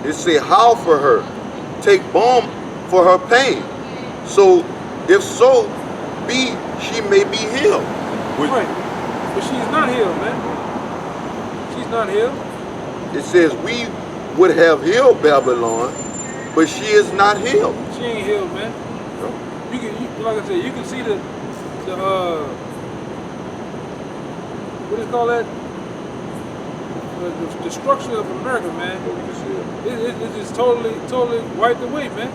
It said, howl for her, take balm for her pain. So, if so, she may be healed. Right. But she's not healed, man. She's not healed. It says, we would have healed Babylon, but she is not healed. She ain't healed, man. No. Like I said, you can see the what do you call that? The destruction of America, man. It's just totally wiped away, man.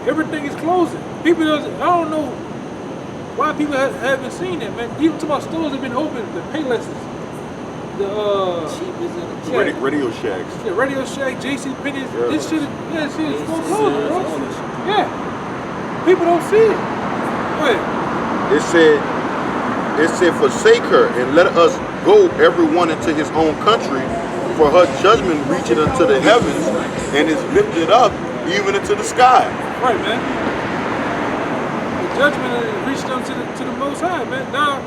Everything is closing. People I don't know why people haven't seen that, man. Even to my stores have been open, the Paylesses, the Radio Shacks. Yeah, Radio Shack, JC Penney's, this shit is gonna close, bro. Yeah. People don't see it. Go ahead. It said, forsake her and let us go everyone into his own country, for her judgment reaching unto the heavens and is lifted up even into the sky. Right, man. The judgment is reached unto to the Most High, man. Now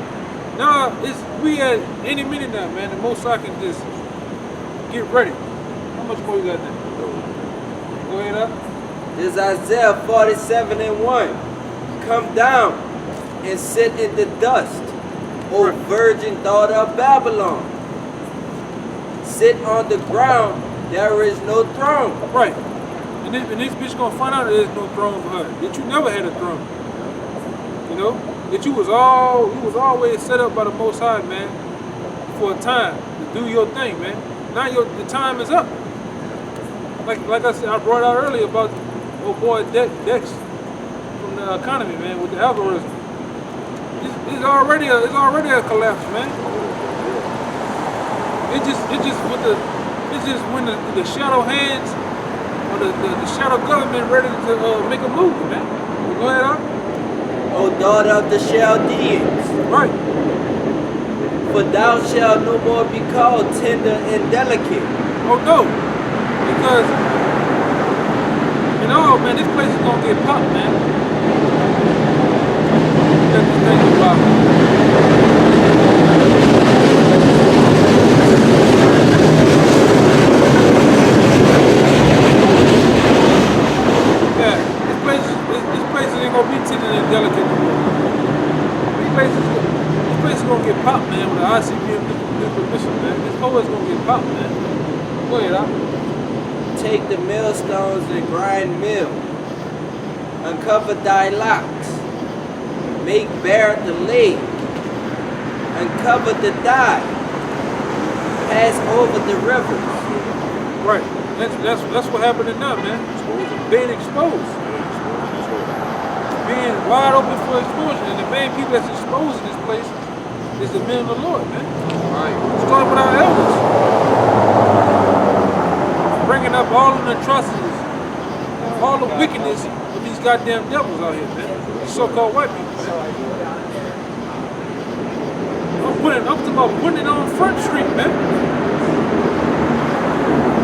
we at any minute now, man. The Most High can just get ready. How much more you got there? Go ahead up. This is Isaiah 47:1. Come down and sit in the dust, O virgin daughter of Babylon. Sit on the ground, there is no throne. Right. And this bitch gonna find out there's no throne for her. That you never had a throne. You know? That you was always set up by the Most High, man, for a time to do your thing, man. Now the time is up. Like I said, I brought out earlier about old boy Dex from the economy, man, with the algorithm. It's already a collapse, man. It's just when the shadow hands or the shadow government ready to make a move, man. Go ahead, huh? O daughter of the Chaldeans. Right. For thou shalt no more be called tender and delicate. Oh no. Because man, this place is gonna get popped, man. That's the thing about it. Yeah, this place ain't gonna be tender and delicate no more. This place is gonna get popped, man, with the ICP permission, man. This whole is gonna get popped, man. Go ahead, huh? Take the millstones and grind mill. Uncover thy locks. Make bare the leg. Uncover the dye. Pass over the rivers. Right. That's what happening now, man. Being exposed. Being wide open for exposure. And the main people that's exposing this place is the men of the Lord, man. Right. Starting with our elders. Bringing up all of the atrocities, all the wickedness of these goddamn devils out here, man. These so-called white people, man. I'm talking about putting it on Front Street, man.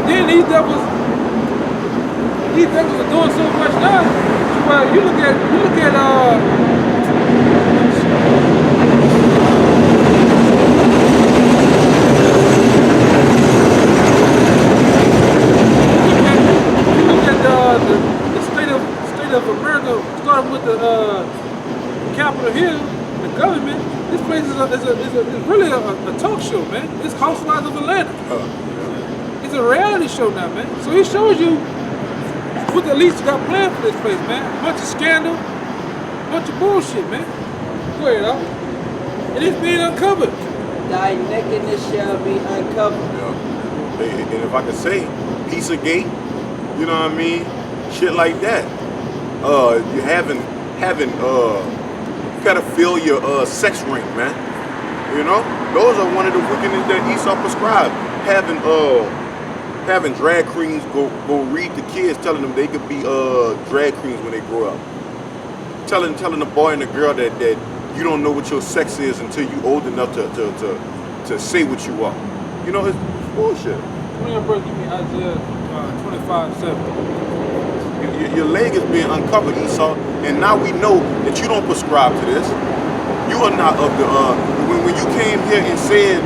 Then these devils are doing so much now. Well, you look at the state of America, starting with the Capitol Hill, the government. This place is really a talk show, man. It's Housewives of Atlanta. It's a reality show now, man. So he shows you what the elites got planned for this place, man. A bunch of scandal, a bunch of bullshit, man. Go ahead, huh? And it's being uncovered. Thy nakedness shall be uncovered. Yeah. And if I could say, Pizzagate, you know what I mean? Shit like that. You gotta fill your sex ring, man. You know? Those are one of the wickedness that Esau prescribed. Having drag queens go read the kids, telling them they could be drag queens when they grow up. Telling the boy and the girl that you don't know what your sex is until you old enough to say what you are. You know, it's bullshit. Give me Isaiah 25:7. Your leg is being uncovered, Esau, and now we know that you don't prescribe to this. You are not of the when you came here and said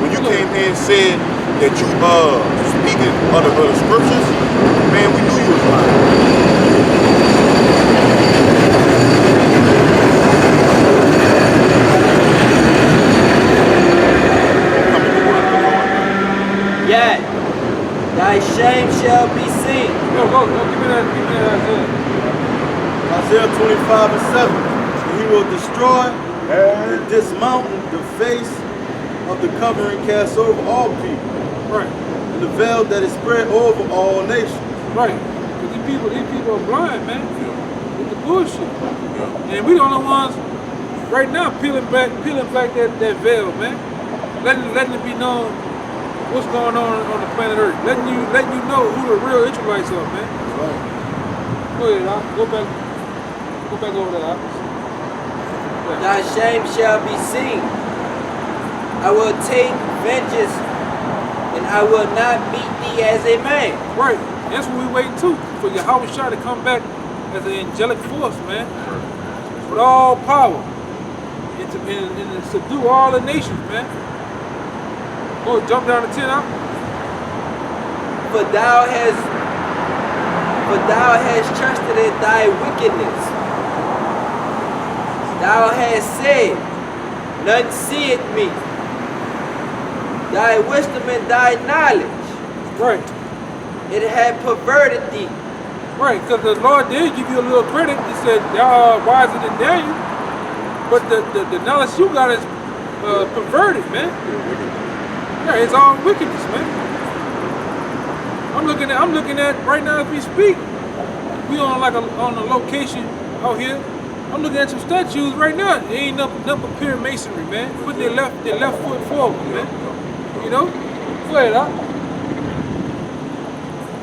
when you came here and said that you speaking other scriptures, man, we knew you was lying. Come in the word of the Lord, man. Yet thy shame shall be seen. Go, give me that Isaiah. Isaiah 25:7. And he will destroy and dismountain the face of the covering cast over all people, Right, and the veil that is spread over all nations. right. Because these people are blind, man, with the bullshit. Yeah. And we the only ones right now peeling back that veil, man. Letting it be known what's going on the planet Earth. Letting you know who the real Israelites are, man. Right. Go ahead, Al. Go back over there, Al. Yeah. Thy shame shall be seen. I will take vengeance, and I will not meet thee as a man. Right. That's what we waiting too, for Yahweh Shah to come back as an angelic force, man, with all power, and to subdue all the nations, man. Go jump down to 10 out. For thou hast trusted in thy wickedness. Thou hast said, none seeth me. Thy wisdom and thy knowledge, Right. it had perverted thee. Right, because the Lord did give you a little credit. He said, y'all are wiser than Daniel. But the knowledge you got is perverted, man. Yeah, it's all wickedness, man. I'm looking at right now as we speak. We on a location out here. I'm looking at some statues right now. They ain't nothing but pure masonry, man. Put their left foot forward, man. You know? Go ahead, huh?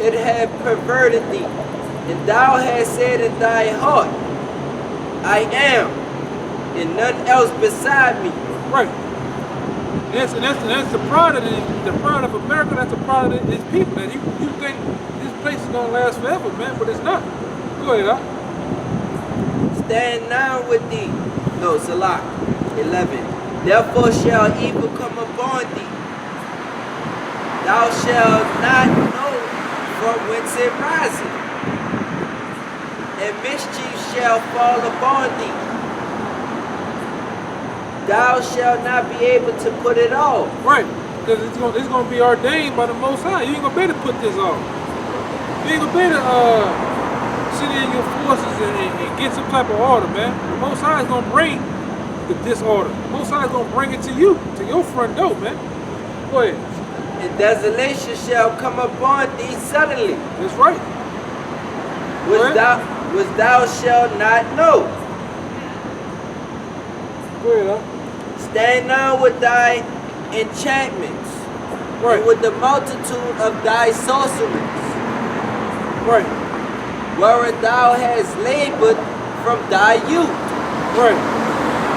It had perverted thee. And thou hast said in thy heart, I am, and none else beside me. Right. That's the pride of the pride of America. That's the pride of its people. That you think this place is gonna last forever, man, but it's not. Go ahead, huh? Stand now with thee. No, Salah. 11. Therefore shall evil come upon thee. Thou shalt not know from whence it riseth. And mischief shall fall upon thee. Thou shalt not be able to put it off. Right. Because it's gonna be ordained by the Most High. You ain't gonna be able to put this off. You ain't gonna be able to sit in your forces and get some type of order, man. The Most High is gonna bring the disorder. The Most High is gonna bring it to you, to your front door, man. Go ahead. And desolation shall come upon thee suddenly, That's right. which thou shalt not know. Go ahead, huh? Stand now with thy enchantments, Right. and with the multitude of thy sorceries, Right. wherein thou hast labored from thy youth. Right.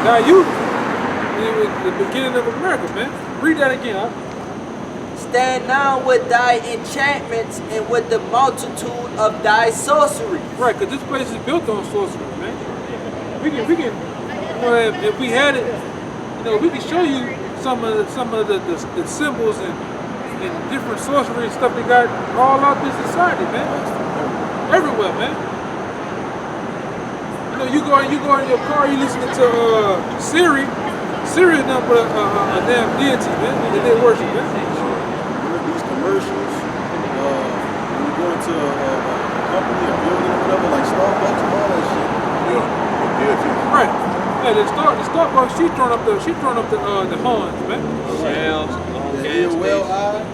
Now you, it was the beginning of America, man. Read that again, huh? Stand now with thy enchantments and with the multitude of thy sorceries. Right, because this place is built on sorcery, man. We can, you know, if we had it, you know, we can show you some of the symbols and different sorcery and stuff they got all out this society, man. Everywhere, man. You know, you go in your car, you listening to Siri. Siri is nothing but a damn deity, man. That they worship, man. These commercials, when you go into a company, a building, or whatever, like Starbucks and all that shit. Yeah. Right. Yeah, the Starbucks, she throwing up the horns, man. Shells, The gas AOL stations. Eye,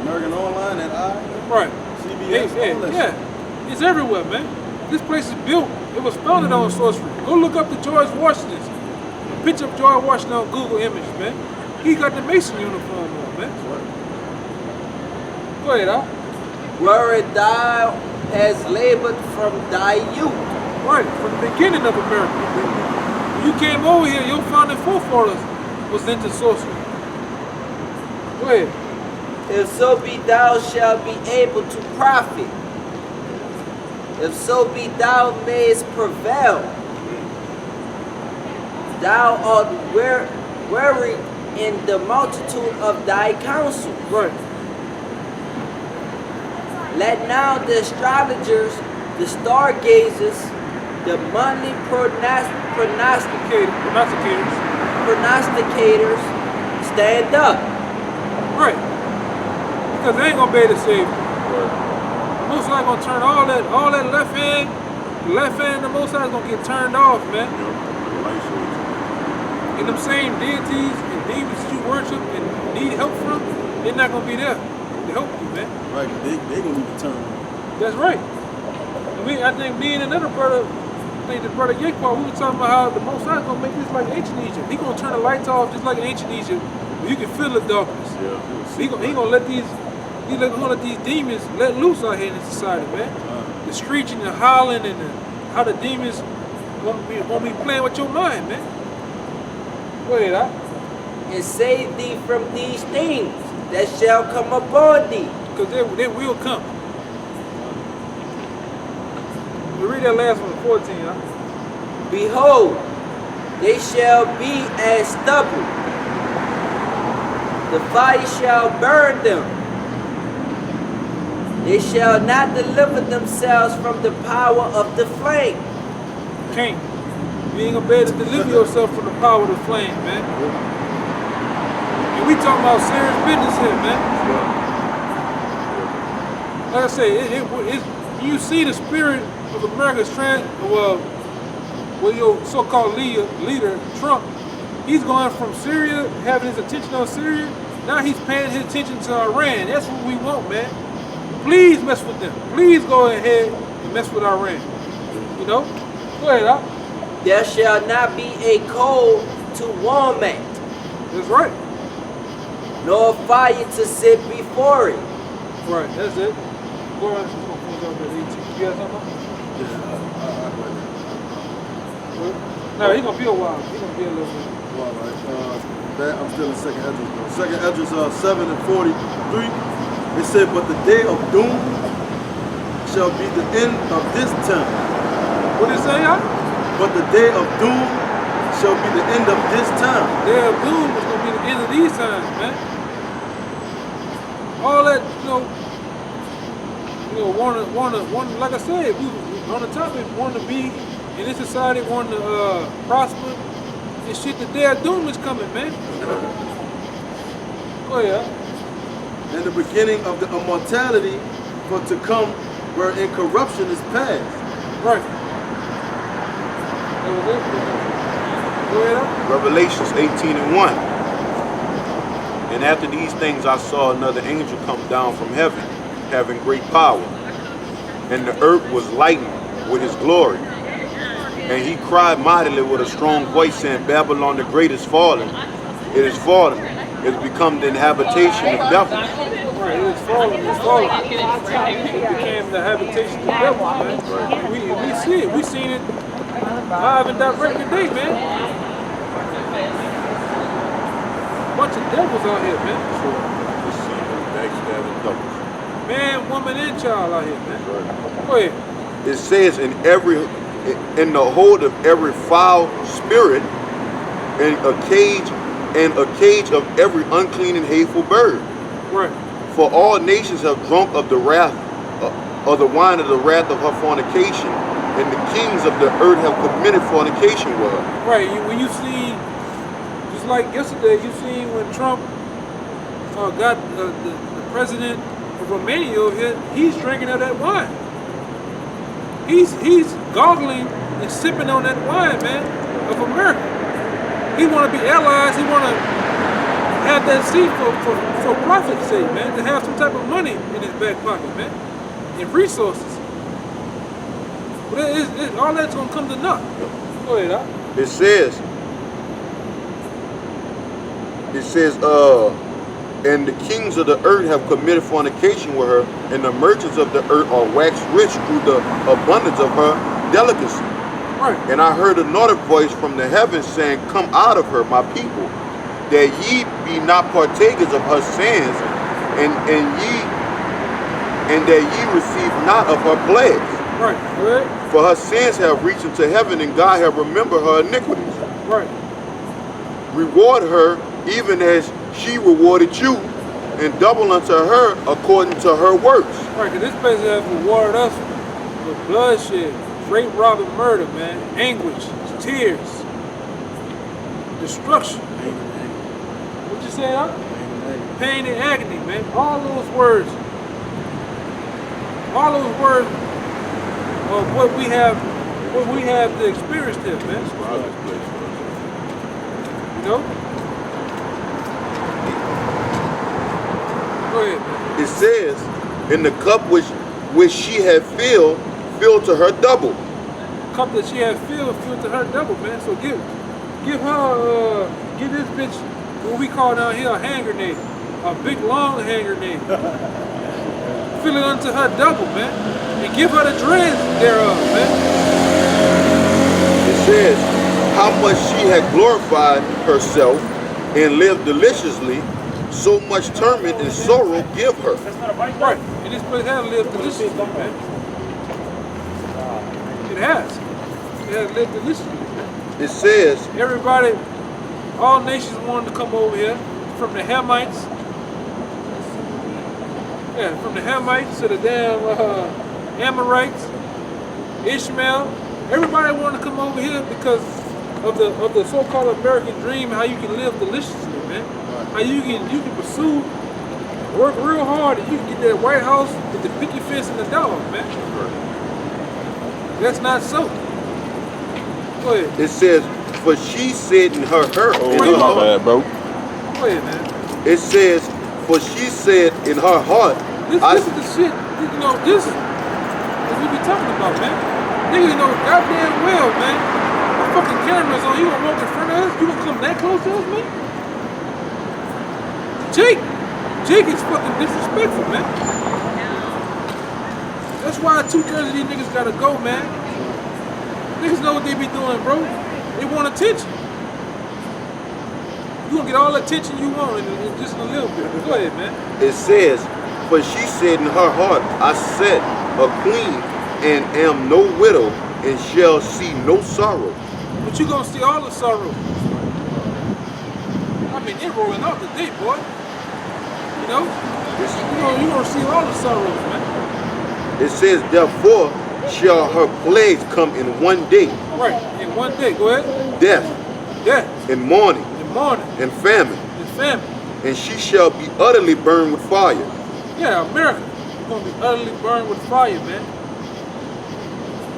American Online, that Eye, Right. CBS, all that shit. Yeah. It's everywhere, man. This place is built. It was founded on sorcery. Go look up the George Washington's. A picture of George Washington on Google Images, man. He got the Mason uniform on, man. Go ahead, huh? Wherein thou hast labored from thy youth. Right, from the beginning of America. When you came over here, your founding forefathers was into sorcery. Go ahead. If so be thou shalt be able to profit. If so be thou mayest prevail. Thou art weary in the multitude of thy counsels. Right. Let now the astrologers, the stargazers, the monthly prognosticators stand up. Right. Because they ain't gonna be able to save you. Most High gonna turn all that left hand, the left hand, the Most High is gonna get turned off, man. And them same deities and demons that you worship and need help from, they're not gonna be there to help you, man. Right, they gonna need to turn. That's right. I think me and another brother, I think the brother Yekwa, we were talking about how the Most High is gonna make this like ancient Egypt. He gonna turn the lights off just like in ancient Egypt, where you can feel the darkness. Yeah. He gonna let these demons let loose out here in this society, man. The screeching and howling and how the demons gonna be playing with your mind, man. Go ahead, and save thee from these things that shall come upon thee. because they will come. We read that last one, 14, huh? Behold, they shall be as stubble. The fire shall burn them. They shall not deliver themselves from the power of the flame. Can't. You ain't gonna be able to deliver yourself from the power of the flame, man. And we talking about serious business here, man. Like I say, you see the spirit of America's your so-called leader, Trump, he's going from Syria, having his attention on Syria, now he's paying his attention to Iran. That's what we want, man. Please mess with them. Please go ahead and mess with Iran. You know? Go ahead, Al. There shall not be a coal to warm at, That's right. nor fire to sit before it. Right, that's it. Go ahead. You got something? No, he's gonna be a while. He's gonna be a little bit. All right. I'm still in second Esdras. Second Esdras 7 and 43. It said, but the day of doom shall be the end of this time. What did it say, y'all? But the day of doom shall be the end of this time. Their doom is gonna be the end of these times, man. All that, want, like I said, we on the topic, want to be in this society, want to prosper, and shit, the day of doom is coming, man. Go ahead. And the beginning of the immortality for to come, wherein corruption is past. Right. That was it. Go ahead. Revelations 18 and 1. And after these things I saw another angel come down from heaven, having great power. And the earth was lightened with his glory. And he cried mightily with a strong voice, saying, Babylon the great is fallen. It is fallen. It has become the habitation of devils. Right, it's falling. It became the habitation of the devil, man. Right. We see it. We seen it live and direct today, man. Bunch of devils out here, man. Man, woman, and child out here, man. Right. Go ahead. It says in the hold of every foul spirit, and a cage of every unclean and hateful bird. Right. For all nations have drunk of the wrath of the wine of the wrath of her fornication, and the kings of the earth have committed fornication with her. Right. When you see, just like yesterday, you seen when Trump got the president of Romania over here, he's drinking of that wine. He's goggling and sipping on that wine, man, of America. He want to be allies. He want to have that seat for profit's sake, man, to have some type of money in his back pocket, man, and resources. But all that's going to come to naught. Go ahead, Al. It says, and the kings of the earth have committed fornication with her, and the merchants of the earth are waxed rich through the abundance of her delicacy. Right. And I heard another voice from the heavens saying, Come out of her, my people, that ye be not partakers of her sins, and that ye receive not of her plagues. Right. Go ahead. For her sins have reached into heaven, and God have remembered her iniquities. Right. Reward her even as she rewarded you, and double unto her according to her works. Right, because this place has rewarded us with bloodshed, rape, robbing, murder, man, anguish, tears, destruction. What you say, huh? Pain and agony, man. All those words of what we have to experience here, man. You know? Go ahead, man. It says, in the cup which she had filled to her double. Cup that she had filled to her double, man. So give this bitch what we call down here a hand grenade. A big long hand grenade. Fill it unto her double, man. And give her the dreads thereof, man. It says, how much she had glorified herself and lived deliciously, so much torment and sorrow give her. Right. And this place has lived deliciously, man. It has. It has lived deliciously, man. It says, Everybody, all nations wanted to come over here, from the Hamites, from the Hamites to the damn Amorites, Ishmael. Everybody wanted to come over here because of the so-called American dream, how you can live deliciously, man. How you can pursue, work real hard, and you can get that White House with the picket fence and the dog, man. That's not so. Go ahead. it says, for she said in her heart. Oh, in her my heart. Go ahead, man. It says, for she said in her heart. This is the shit, you know, this is what we be talking about, man. Niggas know goddamn well, man. The fucking cameras on, you gonna walk in front of us? You gonna come that close to us, man? Jake is fucking disrespectful, man. That's why 2/3 of these niggas gotta go, man. Niggas know what they be doing, bro. They want attention. You gonna get all the attention you want in just a little bit. Go ahead, man. It says, for she said in her heart, I said, a queen, and am no widow, and shall see no sorrow. But you gonna see all the sorrow. I mean, they're rolling out today, boy. You know? You gonna see all the sorrows, man. It says, therefore shall her plagues come in one day. Right, in one day. Go ahead. Death, and mourning, and famine. And she shall be utterly burned with fire. Yeah, America. You're gonna be utterly burned with fire, man.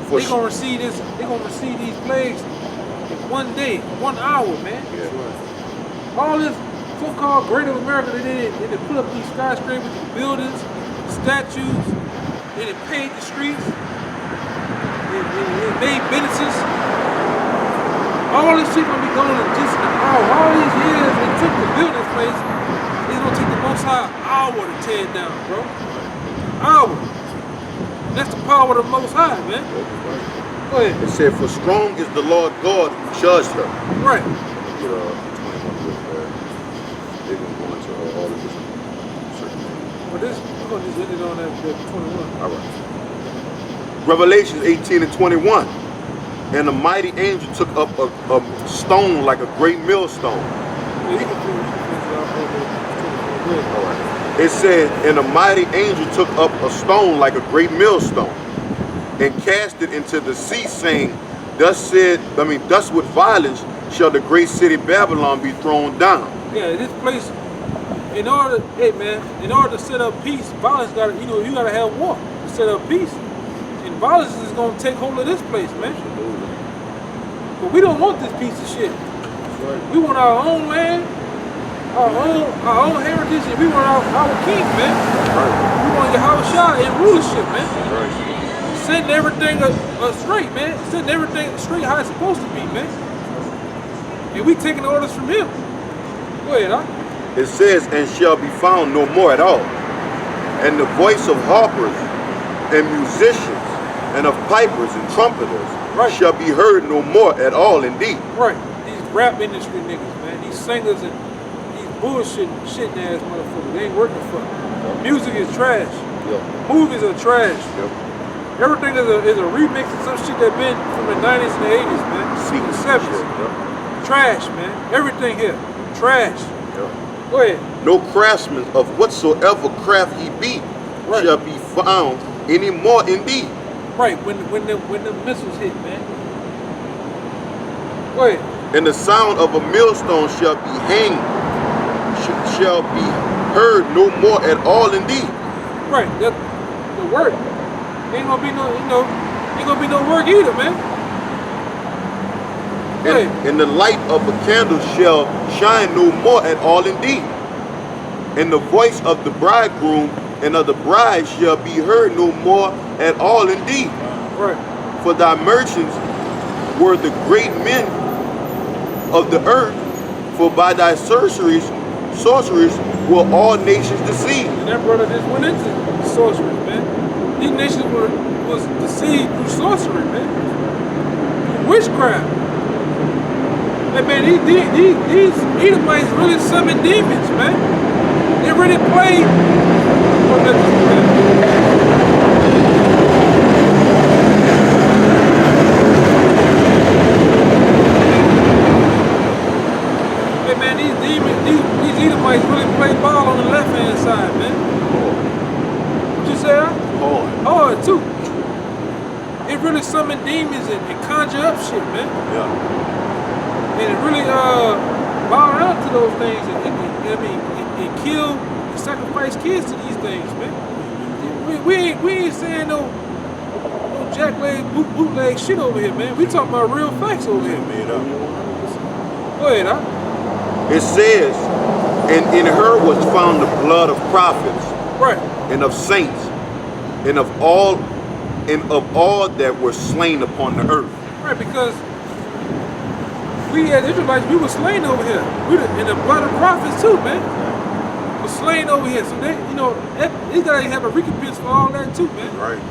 They're gonna receive this, they're gonna receive these plagues in one day, 1 hour, man. Yeah. All this so-called great of America, they put up these skyscrapers, these buildings, statues, they paved the streets, they made businesses. All this shit gonna be going in just an hour. All these years it took to build this place, it's gonna take the Most High an hour to tear it down, bro. Hour. That's the power of the Most High, man. Go ahead. It said, for strong is the Lord God who judged her. Right. They're going to go into all of this. But this, we're gonna just hit it on that 21. All right. Revelation 18 and 21. And a mighty angel took up a stone like a great millstone. Yeah, you can finish All right. It said, and a mighty angel took up a stone like a great millstone, and cast it into the sea, saying, thus with violence shall the great city Babylon be thrown down. Yeah, this place, in order to set up peace, violence gotta, you gotta have war to set up peace. And violence is gonna take hold of this place, man. But we don't want this piece of shit. We want our own land, our own heritage, and we want our king, man. We want Yahushua in rulership, man. Setting everything straight, man. Setting everything straight how it's supposed to be, man. And we taking orders from him. Go ahead, huh? It says, and shall be found no more at all. And the voice of harpers and musicians and of pipers and trumpeters shall be heard no more at all indeed. Right. These rap industry niggas, man. These singers and these shitting ass motherfuckers. They ain't working for them. Music is trash. Movies are trash. Everything is a remix of some shit that been from the 90s and the 80s, man. The 70s. Trash, man. Everything here. Trash. Yeah. Go ahead. No craftsman of whatsoever craft he be Right. shall be found any more in thee. Right, when the missiles hit, man. Go ahead. And the sound of a millstone shall be hanged, shall be heard no more at all in thee. Right, that the work. Ain't gonna be no, ain't gonna be no work either, man. Go ahead. And the light of a candle shall shine no more at all in thee. And the voice of the bridegroom and of the bride shall be heard no more at all in thee. Right. For thy merchants were the great men of the earth, for by thy sorceries were all nations deceived. And that brother just went into sorcery, man. These nations was deceived through sorcery, man. Through witchcraft. Hey man, these Edomites really summon demons, man. They really play. Hey man, these Edomites really play ball on the left hand side, man. What you say? Huh? Hard too. It really summon demons and conjure up shit, man. Yeah. And it really bow out to those things and kill and sacrifice kids to these things, man. We ain't saying no jackleg bootleg shit over here, man. We talking about real facts over here. Made up. Go ahead, huh? It says, and in her was found the blood of prophets Right. and of saints and of all that were slain upon the earth. Right, because we as Israelites, we were slain over here. And the blood of prophets too, man. Was slain over here. So they, these guys have a recompense for all that too, man. Right.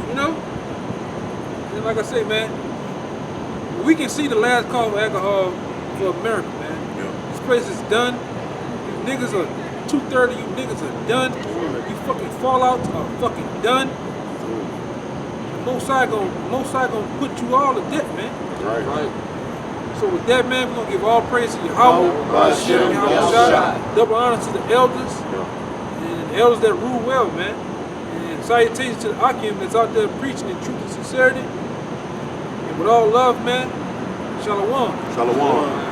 You know? And like I say, man, we can see the last call for alcohol for America, man. Yeah. This place is done. You niggas are, 2/3 of you niggas are done. You fucking fallouts are fucking done. Most side gonna put you all to death, man. Right. So with that, man, we're gonna give all praise to Yahweh. Hashem, Yahweh. Double honor to the elders. And the elders that rule well, man. And salutations to the Akim that's out there preaching in truth and sincerity. And with all love, man, Shalom. Shalom.